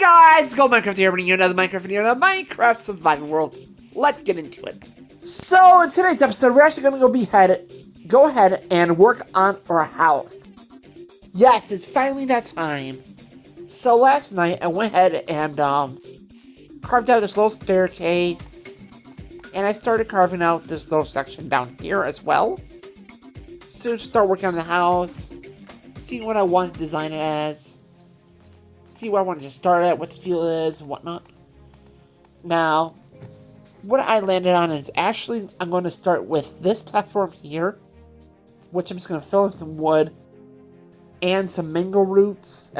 guys, it's Gold Minecraft here, bringing you another Minecraft video, another Minecraft Surviving World. Let's get into it. So, in today's episode, we're actually going to go ahead and work on our house. Yes, it's finally that time. So last night, I went ahead and carved out this little staircase, and I started carving out this little section down here as well. So start working on the house, see what I want to design it as. See where I want to start at, what the feel is, and whatnot. Now, what I landed on is actually, I'm going to start with this platform here, which I'm just going to fill in some wood and some mangrove roots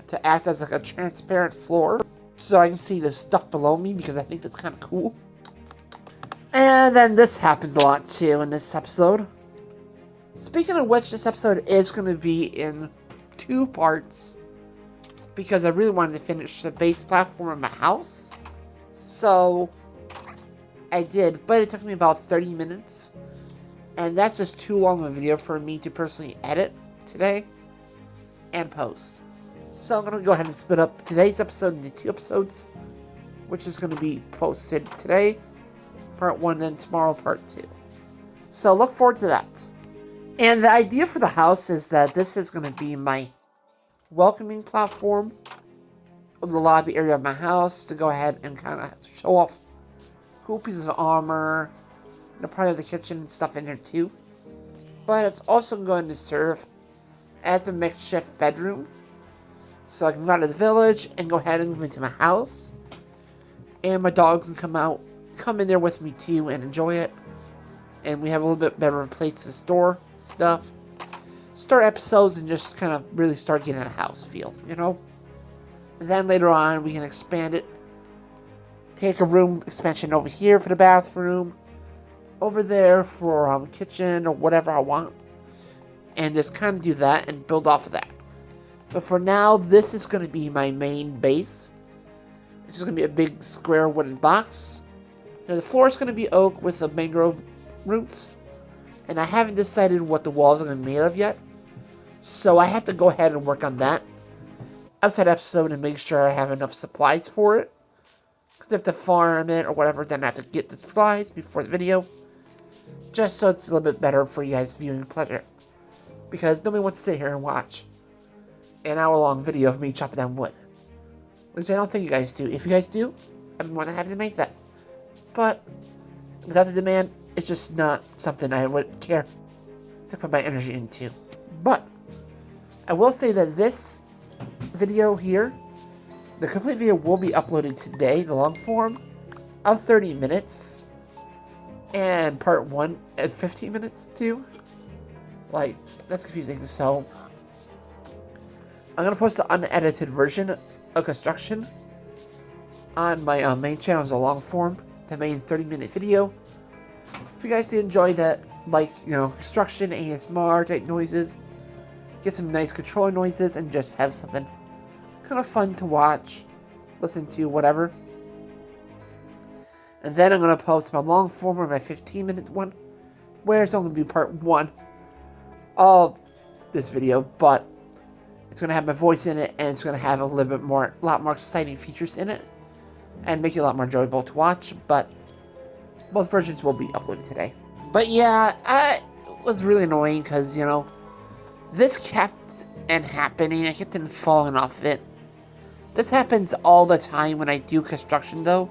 to act as like a transparent floor, so I can see the stuff below me, because I think that's kind of cool. And then this happens a lot too in this episode. Speaking of which, this episode is going to be in 2 parts, because I really wanted to finish the base platform of my house. So I did, but it took me about 30 minutes, and that's just too long of a video for me to personally edit today and post. So I'm going to go ahead and split up today's episode into 2 episodes, which is going to be posted today, part 1, and tomorrow, part 2. So look forward to that. And the idea for the house is that this is going to be my welcoming platform of the lobby area of my house, to go ahead and kind of show off cool pieces of armor, and a part of the kitchen and stuff in there too. But it's also going to serve as a makeshift bedroom, so I can go out of the village and go ahead and move into my house, and my dog can come in there with me too and enjoy it, and we have a little bit better of a place to store stuff, start episodes, and just kind of really start getting a house feel, you know? And then later on, we can expand it, take a room expansion over here for the bathroom, over there for kitchen or whatever I want, and just kind of do that and build off of that. But for now, this is going to be my main base. This is going to be a big square wooden box. Now the floor is going to be oak with the mangrove roots, and I haven't decided what the walls are going to be made of yet, so I have to go ahead and work on that outside episode and make sure I have enough supplies for it, because I have to farm it or whatever, then I have to get the supplies before the video, just so it's a little bit better for you guys' viewing pleasure, because nobody wants to sit here and watch an hour-long video of me chopping down wood, which I don't think you guys do. If you guys do, I'm more than happy to make that, but without the demand, it's just not something I would care to put my energy into. But I will say that this video here, the complete video, will be uploaded today, the long form of 30 minutes, and part 1 at 15 minutes too. Like, that's confusing. So I'm going to post the unedited version of construction on my main channel as a long form, the main 30-minute video. If you guys did enjoy that, like, you know, construction, ASMR type noises, get some nice controller noises, and just have something kind of fun to watch, listen to, whatever. And then I'm going to post my long form, or my 15-minute one, where it's only going to be part 1 of this video, but it's going to have my voice in it, and it's going to have a lot more exciting features in it, and make it a lot more enjoyable to watch. But both versions will be uploaded today. But yeah, it was really annoying, because, you know, this kept happening. I kept on falling off it. This happens all the time when I do construction, though,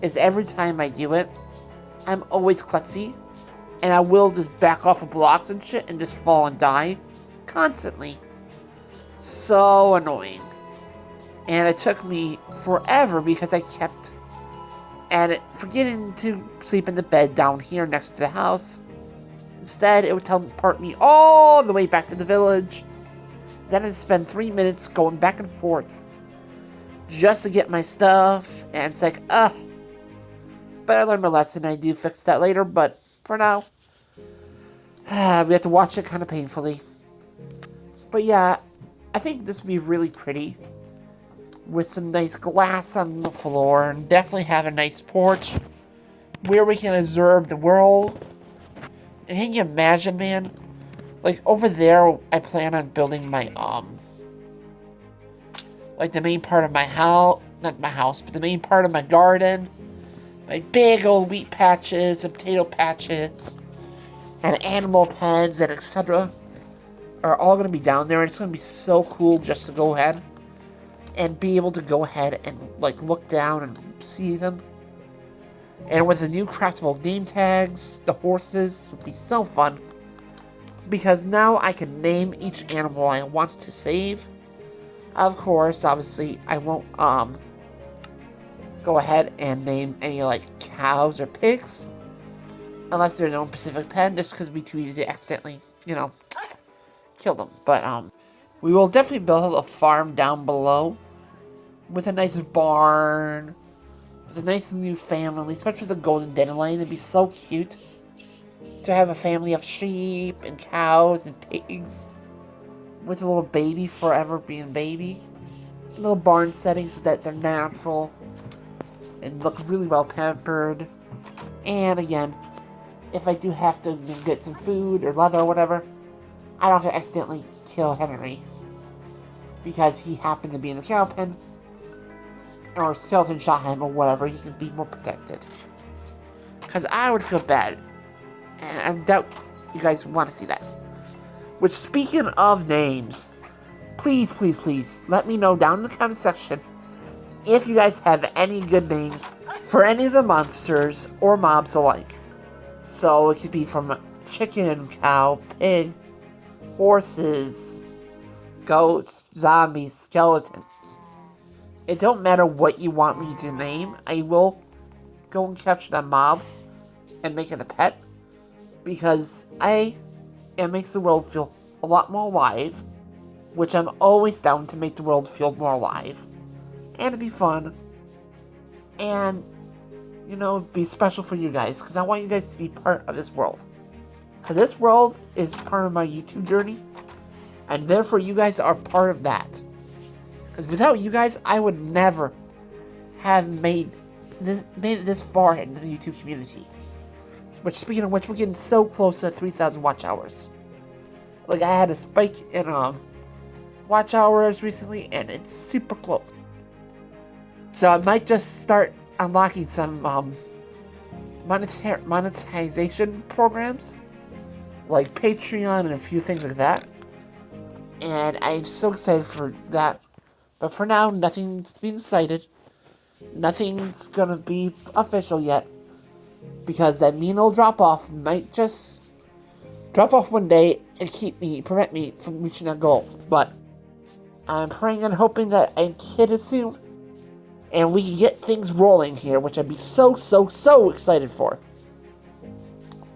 is every time I do it, I'm always klutzy, and I will just back off of blocks and shit and just fall and die constantly. So annoying. And it took me forever, because I kept forgetting to sleep in the bed down here next to the house. Instead, it would teleport me all the way back to the village. Then I'd spend 3 minutes going back and forth just to get my stuff, and it's like, ugh. But I learned my lesson. I do fix that later, but for now, we have to watch it kind of painfully. But yeah, I think this would be really pretty, with some nice glass on the floor, and definitely have a nice porch where we can observe the world. And can you imagine, man? Like, over there, I plan on building my, like the main part of my house, not my house, but the main part of my garden, my big old wheat patches and potato patches, and animal pens and etc. are all going to be down there, and it's going to be so cool just to go ahead and be able to go ahead and like look down and see them. And with the new craftable name tags, the horses would be so fun, because now I can name each animal I want to save. Of course, obviously, I won't go ahead and name any like cows or pigs unless they're in their own specific pen, just because it'd be too easy to accidentally, kill them. But we will definitely build a farm down below with a nice barn, with a nice new family, especially with a golden dandelion. It'd be so cute to have a family of sheep and cows and pigs with a little baby forever being baby. A little barn setting so that they're natural and look really well pampered. And again, if I do have to get some food or leather or whatever, I don't have to accidentally kill Henry because he happened to be in the cow pen, or skeleton shot him or whatever. He can be more protected. Because I would feel bad, and I doubt you guys want to see that. Which, speaking of names, please, please, please, let me know down in the comment section if you guys have any good names for any of the monsters or mobs alike. So it could be from chicken, cow, pig, horses, goats, zombies, skeletons. It don't matter what you want me to name, I will go and capture that mob and make it a pet, because it makes the world feel a lot more alive, which I'm always down to make the world feel more alive, and it'd be fun, and, be special for you guys, because I want you guys to be part of this world. Because this world is part of my YouTube journey, and therefore you guys are part of that. Because without you guys, I would never have made it this far in the YouTube community. Which, speaking of which, we're getting so close to 3,000 watch hours. Like, I had a spike in watch hours recently, and it's super close. So I might just start unlocking some monetization programs, like Patreon and a few things like that. And I'm so excited for that. But for now, nothing's been decided. Nothing's gonna be official yet, because that mean old drop-off might just drop off one day and prevent me from reaching that goal. But I'm praying and hoping that I hit it soon, and we can get things rolling here, which I'd be so excited for.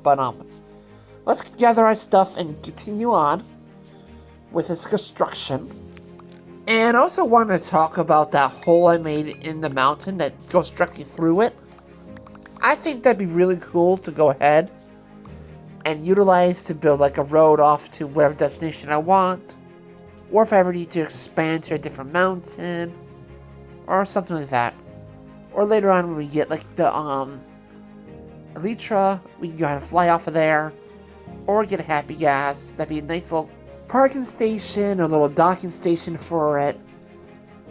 But let's gather our stuff and continue on with this construction. And I also want to talk about that hole I made in the mountain that goes directly through it. I think that'd be really cool to go ahead and utilize to build like a road off to whatever destination I want. Or if I ever need to expand to a different mountain, or something like that. Or later on when we get like the Elytra, we can go ahead and fly off of there. Or get a happy gas. That'd be a nice little parking station or a little docking station for it,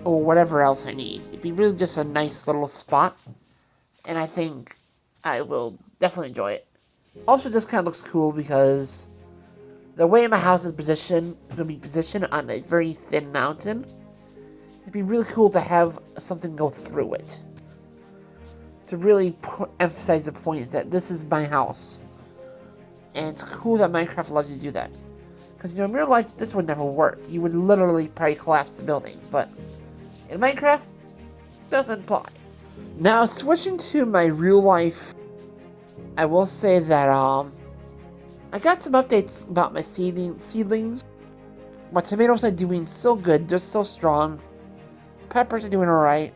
or whatever else I need. It'd be really just a nice little spot, and I think I will definitely enjoy it. Also, this kind of looks cool because the way my house is positioned, going to be positioned on a very thin mountain. It'd be really cool to have something go through it, to really emphasize the point that this is my house, and it's cool that Minecraft allows you to do that. Because, in real life, this would never work. You would literally probably collapse the building. But in Minecraft, doesn't fly. Now, switching to my real life, I will say that, I got some updates about my seedlings. My tomatoes are doing so good. They're so strong. Peppers are doing alright.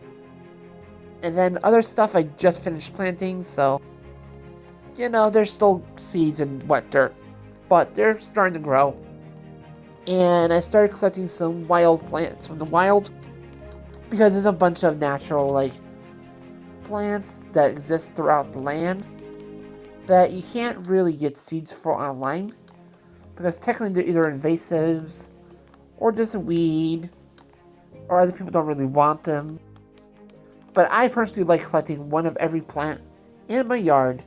And then other stuff I just finished planting, so, there's still seeds in wet dirt. But they're starting to grow. And I started collecting some wild plants from the wild, because there's a bunch of natural, plants that exist throughout the land that you can't really get seeds for online, because technically they're either invasives, or just a weed, or other people don't really want them. But I personally like collecting one of every plant in my yard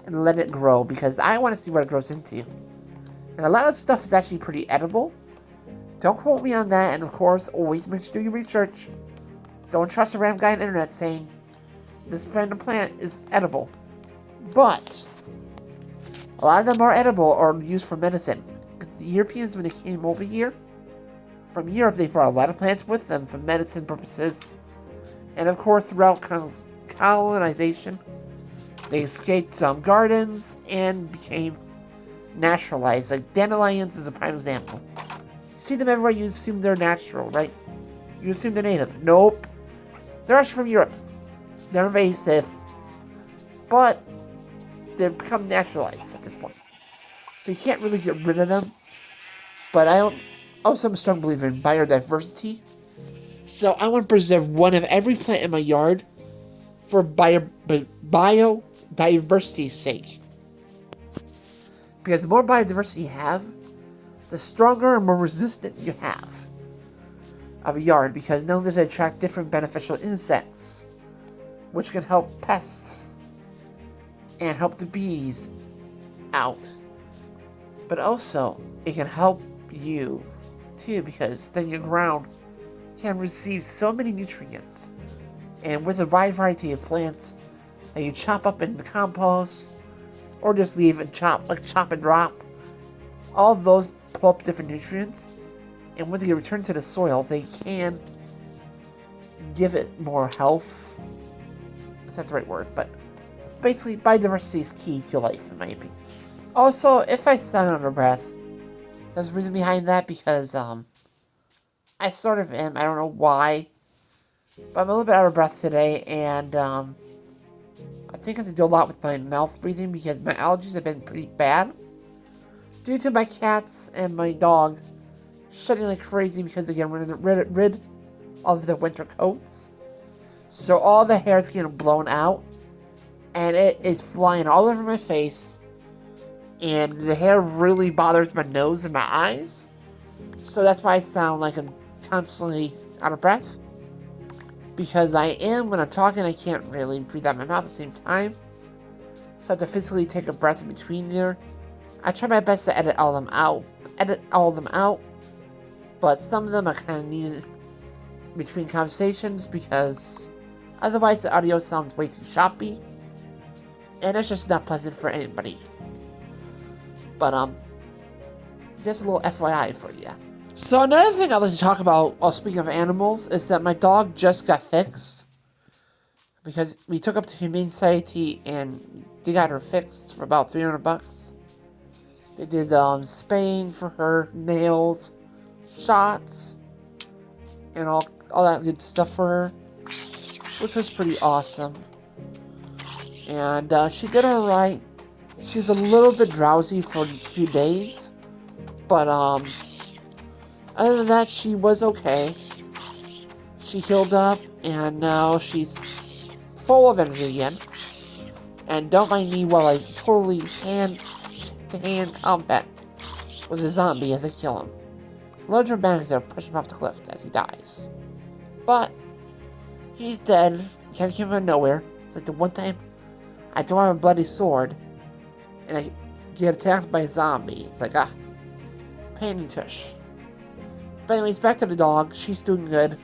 and let it grow because I want to see what it grows into. And a lot of stuff is actually pretty edible. Don't quote me on that, and of course, always make sure to do your research. Don't trust a random guy on the internet saying this random plant is edible. But a lot of them are edible or used for medicine. Because the Europeans, when they came over here from Europe, they brought a lot of plants with them for medicine purposes. And of course, throughout colonization, they escaped some gardens and became naturalized. Like dandelions is a prime example. You see them everywhere, you assume they're natural, right? You assume they're native. Nope. They're actually from Europe. They're invasive. But they've become naturalized at this point. So you can't really get rid of them. But I'm a strong believer in biodiversity. So I want to preserve one of every plant in my yard for biodiversity's sake. Because the more biodiversity you have, the stronger and more resistant you have of a yard. Because not only does it attract different beneficial insects, which can help pests and help the bees out, but also it can help you too, because then your ground can receive so many nutrients. And with a wide variety of plants that you chop up in the compost or just leave and chop and drop, all of those pull up different nutrients, and when they return to the soil, they can give it more health. Is that the right word? But basically, biodiversity is key to life, in my opinion. Also, if I sound under breath, there's a reason behind that, because I sort of am. I don't know why, but I'm a little bit out of breath today, and I think it has to do a lot with my mouth breathing, because my allergies have been pretty bad due to my cats and my dog shedding like crazy because they're getting rid of their winter coats. So all the hair is getting blown out, and it is flying all over my face, and the hair really bothers my nose and my eyes. So that's why I sound like I'm constantly out of breath, because I am, when I'm talking, I can't really breathe out my mouth at the same time, so I have to physically take a breath in between there. I try my best to edit all of them out, but some of them are kind of needed between conversations, because otherwise the audio sounds way too choppy, and it's just not pleasant for anybody. But just a little FYI for you. So another thing I'd like to talk about, speaking of animals, is that my dog just got fixed. Because we took up to Humane Society and they got her fixed for about $300. They did spaying for her, nails, shots, and all that good stuff for her, which was pretty awesome. And she did alright. She was a little bit drowsy for a few days, but other than that, she was okay. She healed up, and now she's full of energy again. And don't mind me while I totally hand-to-hand combat with a zombie as I kill him. A little dramatic to push him off the cliff as he dies. But he's dead. You can't kill him out of nowhere. It's like the one time I don't have a bloody sword and I get attacked by a zombie. It's like, pain in tush. But anyways, back to the dog. She's doing good.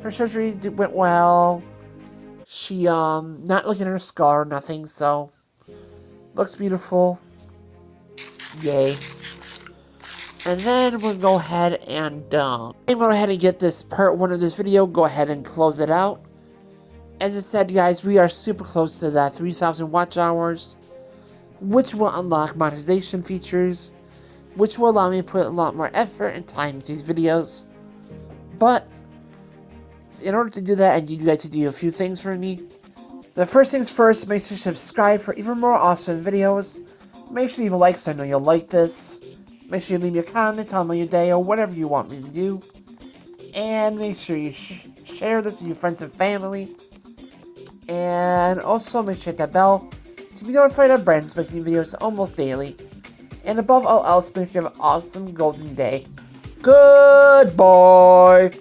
Her surgery went well. She, not looking at her scar or nothing, so looks beautiful. Yay. And then we'll go ahead and, get this part 1 of this video, go ahead and close it out. As I said, guys, we are super close to that 3,000 watch hours, which will unlock monetization features, which will allow me to put a lot more effort and time into these videos. But in order to do that, I need you guys to do a few things for me. The first things first, make sure to subscribe for even more awesome videos. Make sure to leave a like so I know you'll like this. Make sure you leave me a comment, tell me your day, or whatever you want me to do. And make sure you share this with your friends and family. And also make sure to hit that bell to be notified of Brandon's making new videos almost daily. And above all else, make sure you have an awesome golden day. Goodbye!